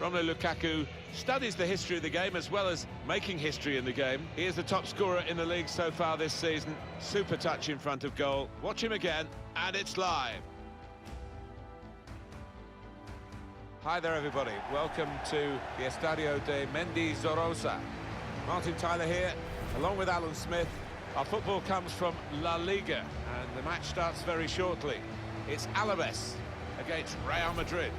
Romelu Lukaku studies the history of the game as well as making history in the game. He is the top scorer in the league so far this season. Super touch in front of goal. Watch him again, and it's live. Hi there, everybody. Welcome to the Estadio de Mendizorroza. Martin Tyler here, along with Alan Smith. Our football comes from La Liga, and the match starts very shortly. It's Alaves against Real Madrid.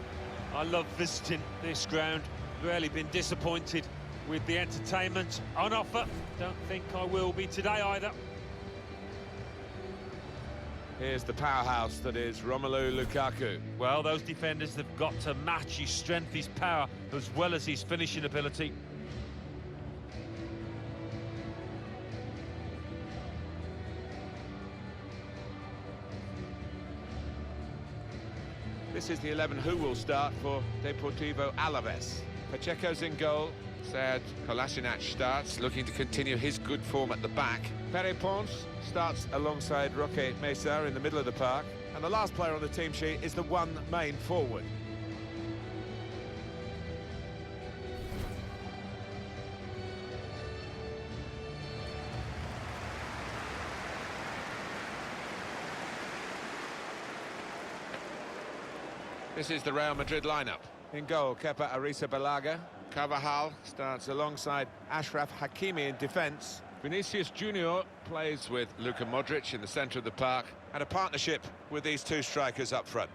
I love visiting this ground. Rarely been disappointed with the entertainment on offer. Don't think I will be today either. Here's the powerhouse that is Romelu Lukaku. Well, those defenders have got to match his strength, his power, as well as his finishing ability. This is the 11 who will start for Deportivo Alaves. Pacheco's in goal. Sead Kolasinac starts, looking to continue his good form at the back. Pere Ponce starts alongside Roque Mesa in the middle of the park. And the last player on the team sheet is the one main forward. This is the Real Madrid lineup. In goal, Kepa Arrizabalaga. Carvajal starts alongside Achraf Hakimi in defence. Vinicius Junior plays with Luka Modric in the centre of the park, and a partnership with these two strikers up front.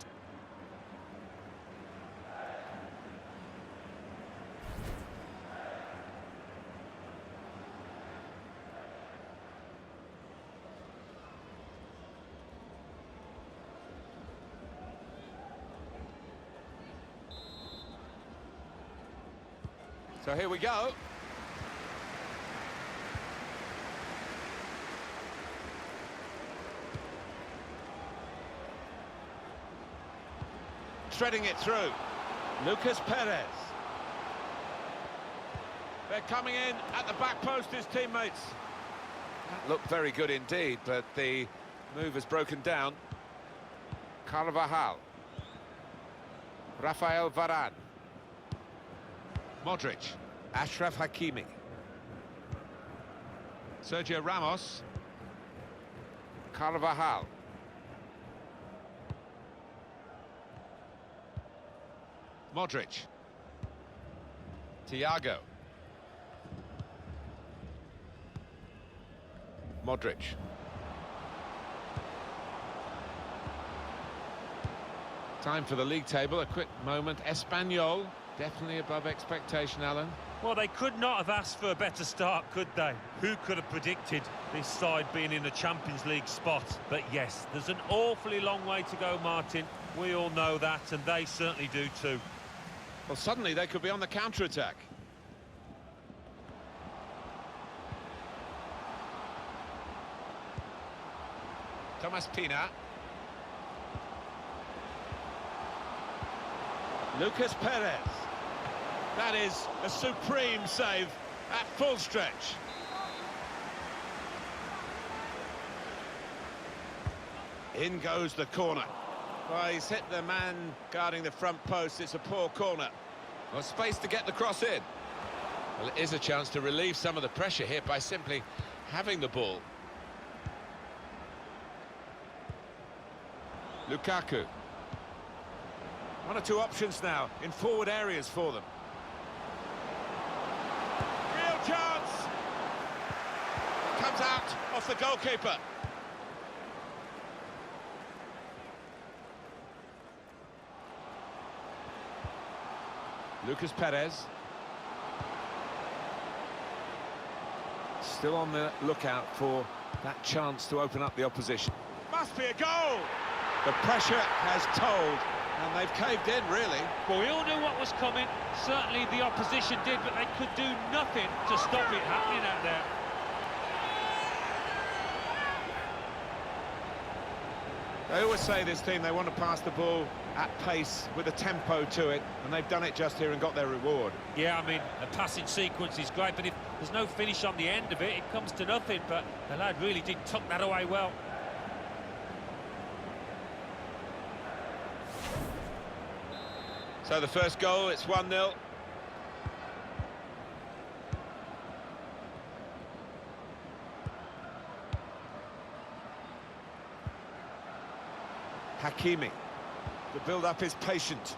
So here we go. Threading it through. Lucas Perez. They're coming in at the back post, his teammates. That looked very good indeed, but the move has broken down. Carvajal. Rafael Varane. Modric, Achraf Hakimi, Sergio Ramos, Carvajal, Modric, Thiago, Modric. Time for the league table, a quick moment. Espanyol. Definitely above expectation, Alan. Well, they could not have asked for a better start, could they? Who could have predicted this side being in a Champions League spot? But yes, there's an awfully long way to go, Martin. We all know that, and they certainly do too. Well, suddenly they could be on the counter-attack. Thomas Pina. Lucas Perez. That is a supreme save at full stretch. In goes the corner. Well, he's hit the man guarding the front post. It's a poor corner. Well, space to get the cross in. Well, it is a chance to relieve some of the pressure here by simply having the ball. Lukaku. One or two options now in forward areas for them. Real chance! Comes out off the goalkeeper. Lucas Perez. Still on the lookout for that chance to open up the opposition. Must be a goal! The pressure has told. And they've caved in, really. Well, we all knew what was coming. Certainly the opposition did, but they could do nothing to stop it happening out there. They always say, this team, they want to pass the ball at pace with a tempo to it, and they've done it just here and got their reward. Yeah, I mean, the passing sequence is great, but if there's no finish on the end of it, it comes to nothing. But the lad really did tuck that away well. So the first goal, it's 1-0. Hakimi. The build-up is patient.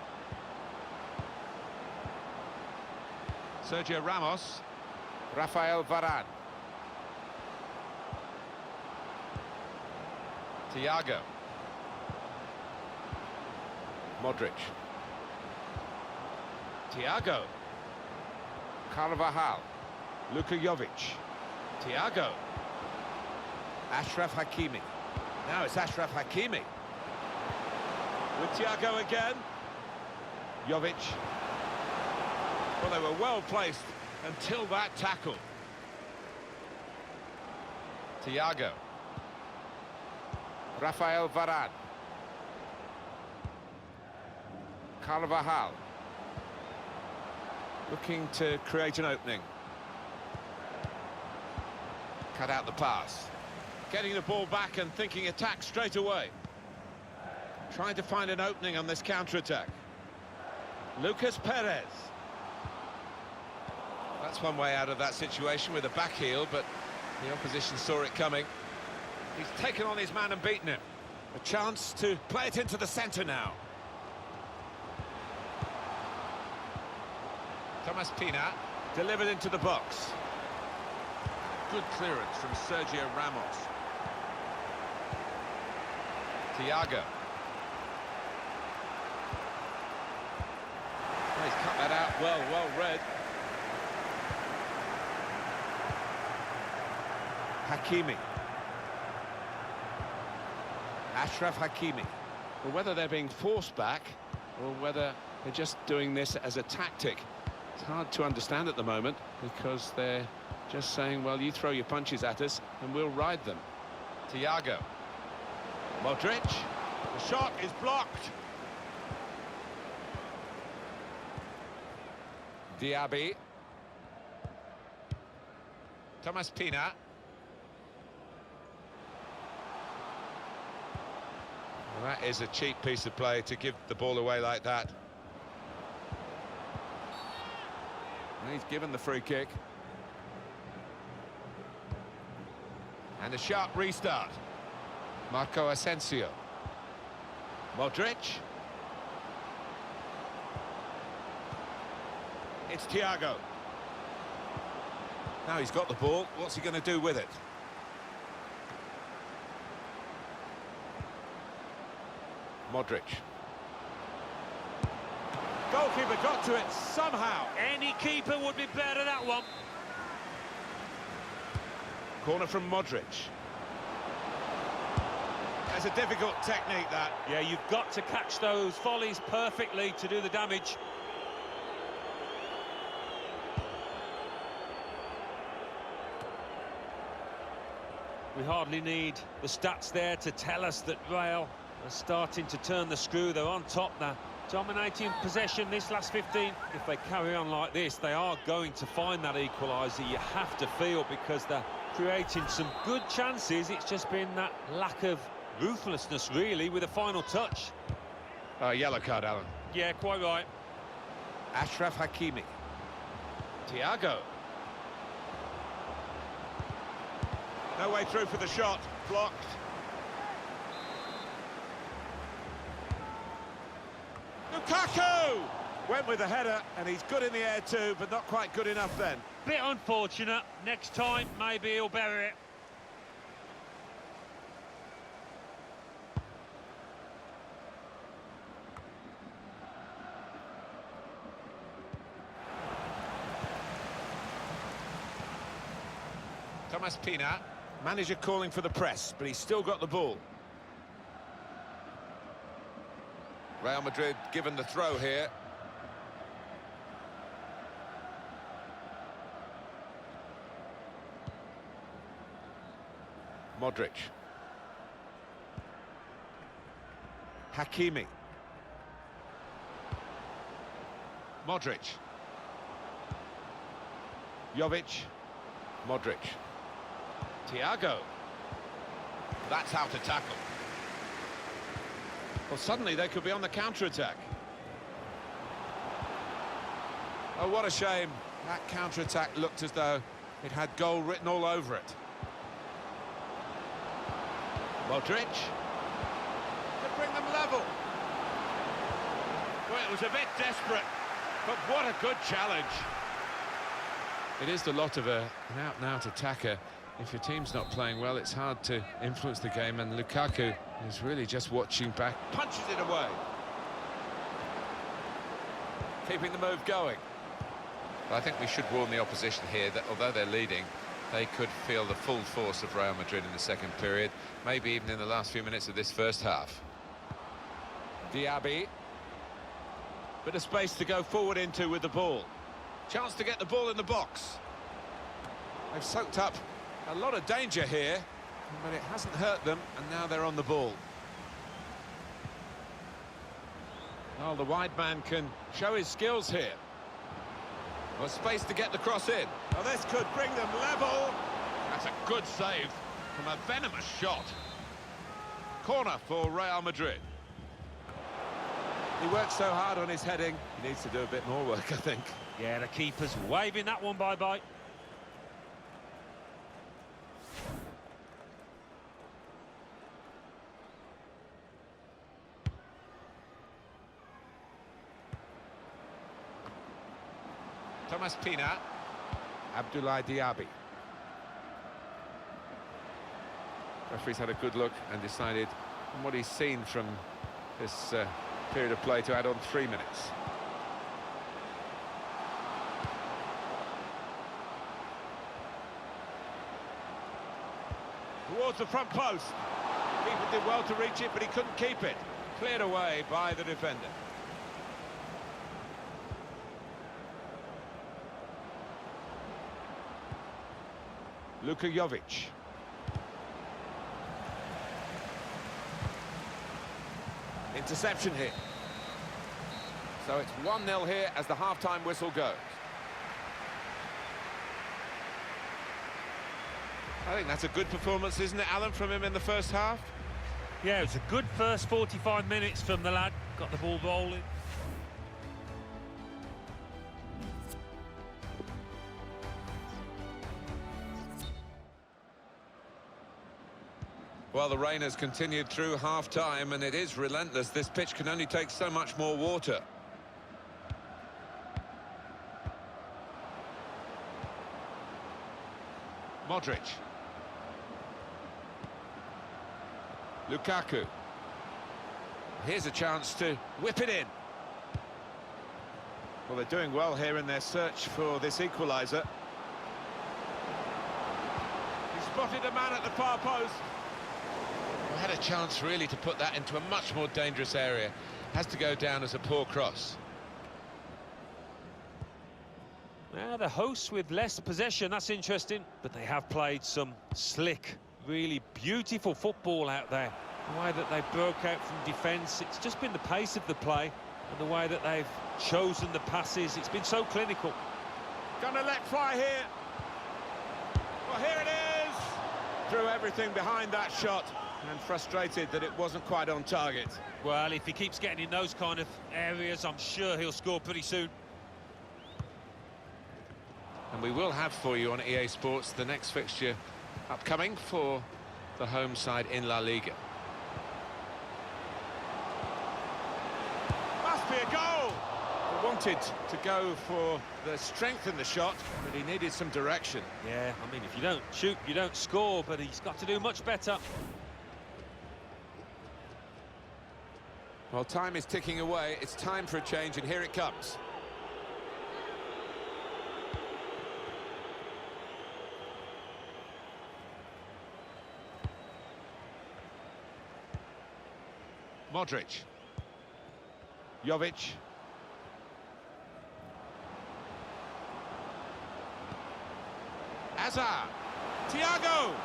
Sergio Ramos. Rafael Varane. Thiago. Modric. Thiago. Carvajal. Luka Jovic. Thiago. Ashraf Hakimi. Now it's Ashraf Hakimi. With Thiago again. Jovic. Well, they were well placed until that tackle. Thiago. Rafael Varane. Carvajal. Looking to create an opening. Cut out the pass. Getting the ball back and thinking attack straight away. Trying to find an opening on this counter-attack. Lucas Perez. That's one way out of that situation with a back heel, but the opposition saw it coming. He's taken on his man and beaten him. A chance to play it into the centre now. Thomas Pina delivered into the box. Good clearance from Sergio Ramos. Thiago. Oh, he's cut that out well read. Hakimi. Ashraf Hakimi. Well, whether they're being forced back or whether they're just doing this as a tactic, it's hard to understand at the moment, because they're just saying, well, you throw your punches at us and we'll ride them. Thiago. Modric. The shot is blocked. Diaby. Thomas Pina. Well, that is a cheap piece of play to give the ball away like that. And he's given the free kick. And a sharp restart. Marco Asensio. Modric. It's Thiago. Now he's got the ball. What's he going to do with it? Modric. Goalkeeper got to it somehow. Any keeper would be better at that one. Corner from Modric. That's a difficult technique, that. Yeah, you've got to catch those volleys perfectly to do the damage. We hardly need the stats there to tell us that Real are starting to turn the screw. They're on top now, dominating possession this last 15. If they carry on like this, they are going to find that equaliser, you have to feel, because they're creating some good chances. It's just been that lack of ruthlessness, really, with a final touch. Yellow card, Alan. Yeah, quite right. Ashraf Hakimi. Thiago. No way through for the shot. Blocked. Lukaku! Went with the header, and he's good in the air too, but not quite good enough then. Bit unfortunate. Next time, maybe he'll bury it. Thomas Pina. Manager calling for the press, but he's still got the ball. Real Madrid given the throw here. Modric. Hakimi. Modric. Jovic. Modric. Thiago. That's how to tackle. Well, suddenly they could be on the counter-attack. Oh, what a shame. That counter-attack looked as though it had goal written all over it. Modric. The bring them level. Well, it was a bit desperate, but what a good challenge. It is the lot of an out-and-out attacker. If your team's not playing well, it's hard to influence the game, and Lukaku is really just watching back. Punches it away. Keeping the move going. Well, I think we should warn the opposition here that although they're leading, they could feel the full force of Real Madrid in the second period, maybe even in the last few minutes of this first half. Diaby. Bit of space to go forward into with the ball. Chance to get the ball in the box. They've soaked up a lot of danger here, but it hasn't hurt them, and now they're on the ball. Well, the wide man can show his skills here. Well, space to get the cross in. Well, this could bring them level. That's a good save from a venomous shot. Corner for Real Madrid. He worked so hard on his heading, he needs to do a bit more work, I think. Yeah, the keeper's waving that one bye-bye. Thomas Pina. Abdoulaye Diaby. Referee's had a good look and decided on what he's seen from this period of play to add on 3 minutes. Towards the front post. Keeper did well to reach it, but he couldn't keep it. Cleared away by the defender. Luka Jovic. Interception here. So it's 1-0 here as the half-time whistle goes. I think that's a good performance, isn't it, Alan, from him in the first half? Yeah, it was a good first 45 minutes from the lad. Got the ball rolling. Well, the rain has continued through half-time, and it is relentless. This pitch can only take so much more water. Modric. Lukaku. Here's a chance to whip it in. Well, they're doing well here in their search for this equaliser. He spotted a man at the far post. Had a chance really to put that into a much more dangerous area. Has to go down as a poor cross. Now the hosts with less possession, that's interesting, but they have played some slick, really beautiful football out there. The way that they broke out from defence, it's just been the pace of the play and the way that they've chosen the passes. It's been so clinical. Gonna let fly here. Well, here it is. Threw everything behind that shot. And frustrated that it wasn't quite on target. Well, if he keeps getting in those kind of areas, I'm sure he'll score pretty soon. And we will have for you on EA Sports the next fixture upcoming for the home side in La Liga. Must be a goal! He wanted to go for the strength in the shot, but he needed some direction. Yeah, I mean, if you don't shoot, you don't score, but he's got to do much better. Well, time is ticking away. It's time for a change, and here it comes. Modric. Jovic. Hazard. Thiago.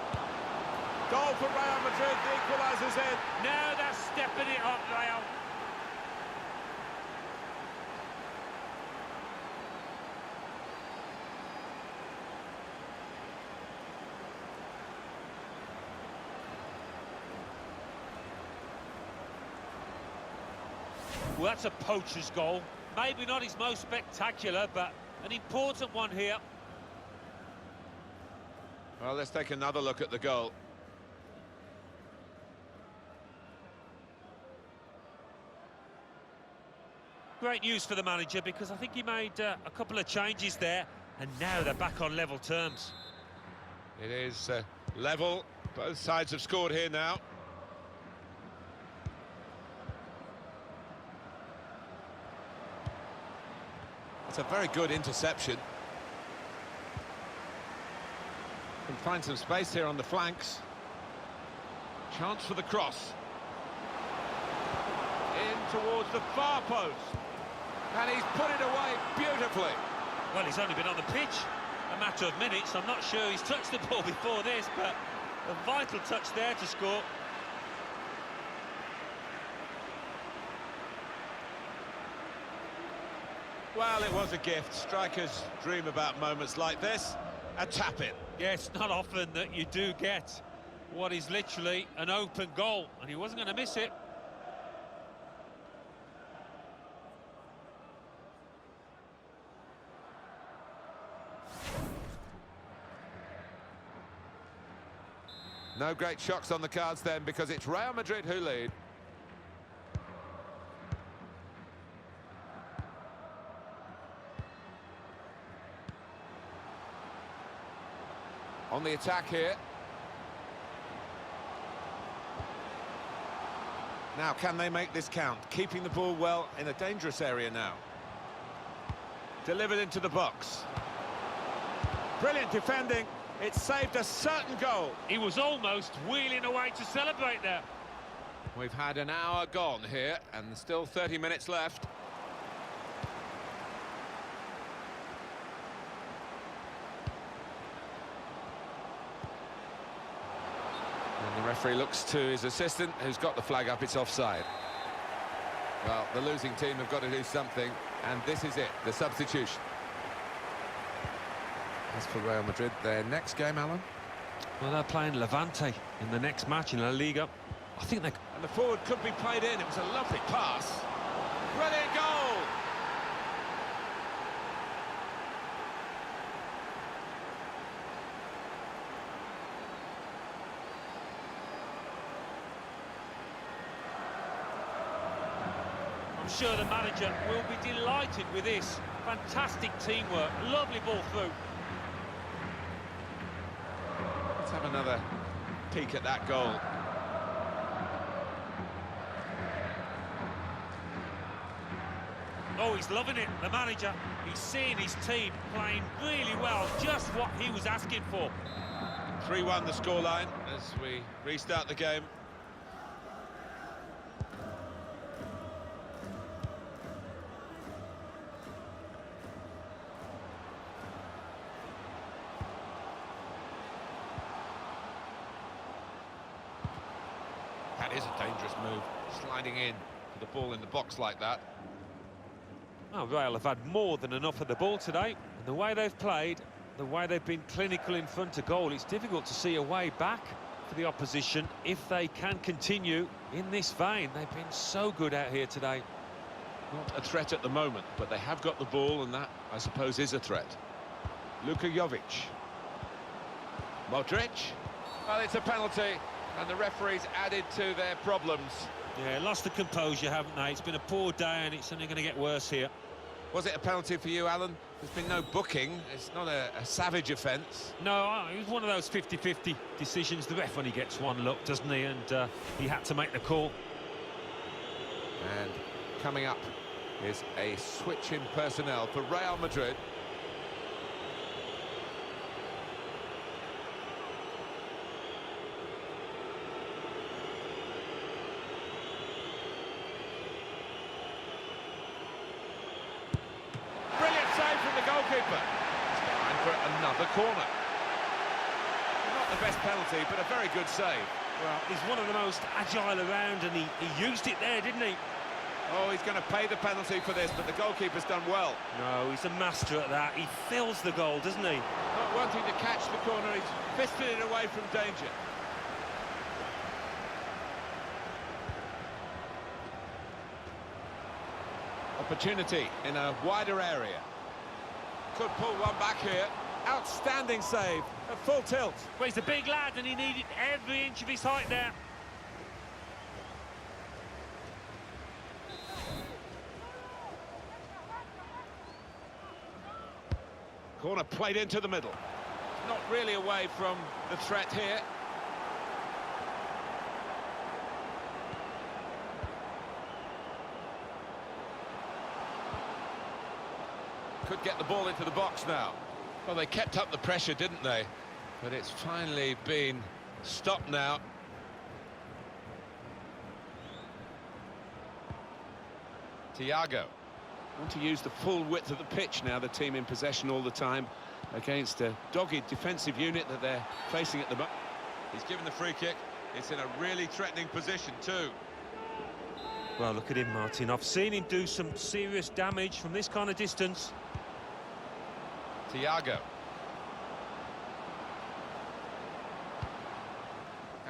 Goal for Real Madrid, the equaliser's in. Now they're stepping it up, Real. Well, that's a poacher's goal. Maybe not his most spectacular, but an important one here. Well, let's take another look at the goal. great news for the manager, because I think he made a couple of changes there, and now they're back on level terms. It is level. Both sides have scored here now. It's a very good interception. Can find some space here on the flanks. Chance for the cross. In towards the far post. And he's put it away beautifully. Well, he's only been on the pitch a matter of minutes. I'm not sure he's touched the ball before this, but a vital touch there to score. Well, it was a gift. Strikers dream about moments like this. A tap-in. Yeah, it's not often that you do get what is literally an open goal, and he wasn't going to miss it. No great shocks on the cards then, because it's Real Madrid who lead. On the attack here. Now, can they make this count? Keeping the ball well in a dangerous area now. Delivered into the box. Brilliant defending. It saved a certain goal. He was almost wheeling away to celebrate there. We've had an hour gone here, and there's still 30 minutes left. And the referee looks to his assistant, who's got the flag up. It's offside. Well, the losing team have got to do something, and this is it, the substitution. As for Real Madrid, their next game, Alan? Well, they're playing Levante in the next match in La Liga. I think they... And the forward could be played in. It was a lovely pass. Brilliant goal! I'm sure the manager will be delighted with this. Fantastic teamwork, lovely ball through. Let's have another peek at that goal. Oh, he's loving it, the manager. He's seeing his team playing really well, just what he was asking for. 3-1 the scoreline as we restart the game. That is a dangerous move, sliding in to the ball in the box like that. Oh, Real have had more than enough of the ball today. And the way they've played, the way they've been clinical in front of goal, it's difficult to see a way back for the opposition if they can continue in this vein. They've been so good out here today. Not a threat at the moment, but they have got the ball, and that, I suppose, is a threat. Luka Jovic. Modric. Well, it's a penalty, and the referee's added to their problems. Yeah, lost the composure, haven't they? It's been a poor day, and it's only going to get worse here. Was it a penalty for you, Alan? There's been no booking. It's not a savage offence. No, it was one of those 50-50 decisions. The ref only gets one look, doesn't he? And he had to make the call. And coming up is a switch in personnel for Real Madrid. Goalkeeper. He's behind for another corner. Not the best penalty, but a very good save. Well, he's one of the most agile around, and he used it there, didn't he? Oh, he's going to pay the penalty for this, but the goalkeeper's done well. No, he's a master at that. He fills the goal, doesn't he? Not wanting to catch the corner, he's fisted it away from danger. Opportunity in a wider area. Could pull one back here. Outstanding save at full tilt. Well, he's a big lad, and he needed every inch of his height there. Corner played into the middle. Not really away from the threat here. Could get the ball into the box now. Well, they kept up the pressure, didn't they? But it's finally been stopped now. Thiago. Want to use the full width of the pitch now, the team in possession all the time against a dogged defensive unit that they're facing at the moment. He's given the free kick. It's in a really threatening position too. Well, look at him, Martin. I've seen him do some serious damage from this kind of distance. Thiago.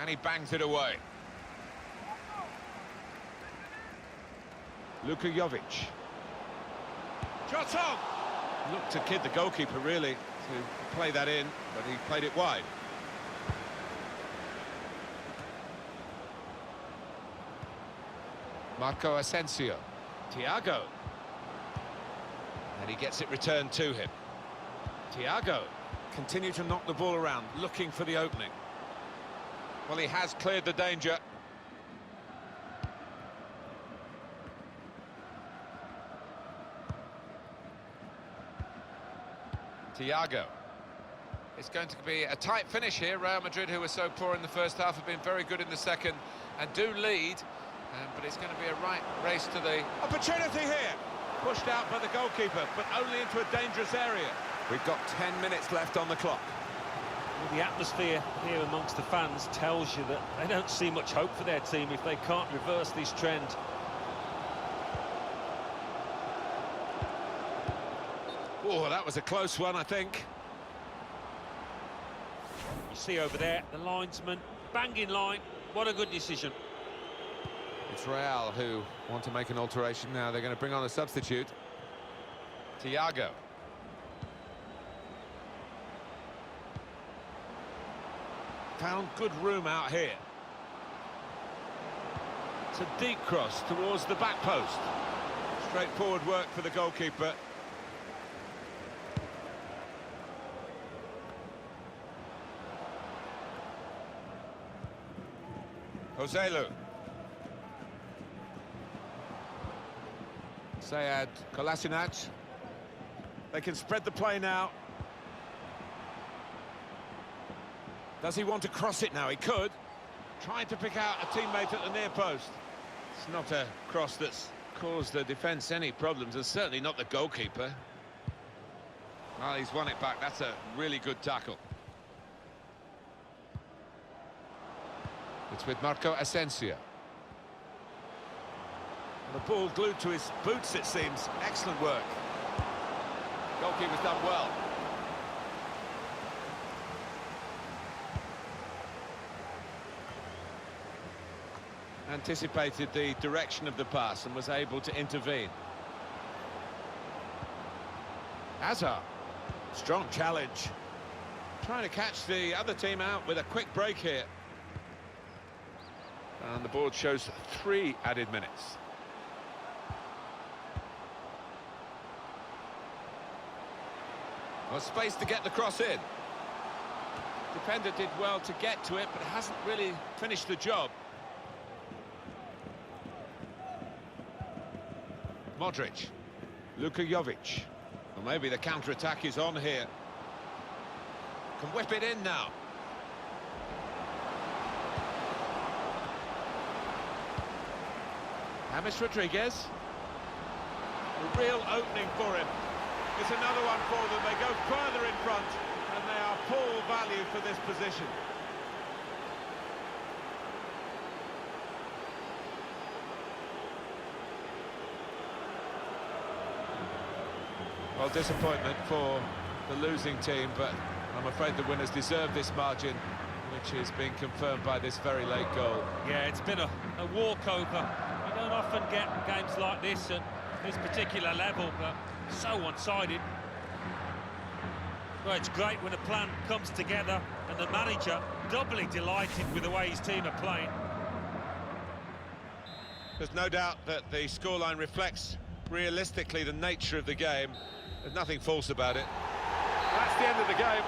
And he bangs it away. Luka Jovic. Shot on! Looked to kid the goalkeeper, really, to play that in, but he played it wide. Marco Asensio. Thiago. And he gets it returned to him. Thiago. Continue to knock the ball around, looking for the opening. Well, he has cleared the danger. Thiago. It's going to be a tight finish here. Real Madrid, who were so poor in the first half, have been very good in the second and do lead. But it's going to be a right race to the opportunity here. Pushed out by the goalkeeper, but only into a dangerous area. We've got 10 minutes left on the clock. Well, the atmosphere here amongst the fans tells you that they don't see much hope for their team if they can't reverse this trend. Oh, that was a close one, I think. You see over there, the linesman, banging line. What a good decision. It's Real who want to make an alteration now. They're going to bring on a substitute. Thiago. Found good room out here. It's a deep cross towards the back post. Straightforward work for the goalkeeper. Joselu. Sayed Kolasinac. They can spread the play now. Does he want to cross it now? He could. Trying to pick out a teammate at the near post. It's not a cross that's caused the defence any problems, and certainly not the goalkeeper. Well, he's won it back. That's a really good tackle. It's with Marco Asensio. The ball glued to his boots, it seems. Excellent work. Goalkeeper's done well. Anticipated the direction of the pass and was able to intervene. Hazard. Strong challenge. Trying to catch the other team out with a quick break here. And the board shows 3 added minutes. Well, space to get the cross in. Defender did well to get to it, but hasn't really finished the job. Modric. Luka Jovic. Well, maybe the counter-attack is on here. Can whip it in now. James Rodriguez. A real opening for him. It's another one for them. They go further in front, and they are full value for this position. Well, disappointment for the losing team, but I'm afraid the winners deserve this margin, which is being confirmed by this very late goal. Yeah, it's been a walkover. You don't often get games like this at this particular level, but so one-sided. Well, it's great when a plan comes together and the manager doubly delighted with the way his team are playing. There's no doubt that the scoreline reflects realistically the nature of the game. There's nothing false about it. That's the end of the game.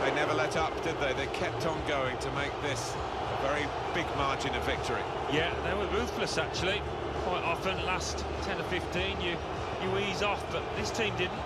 They never let up, did they? They kept on going to make this a very big margin of victory. Yeah, they were ruthless, actually. Quite often, last 10 or 15, you ease off, but this team didn't.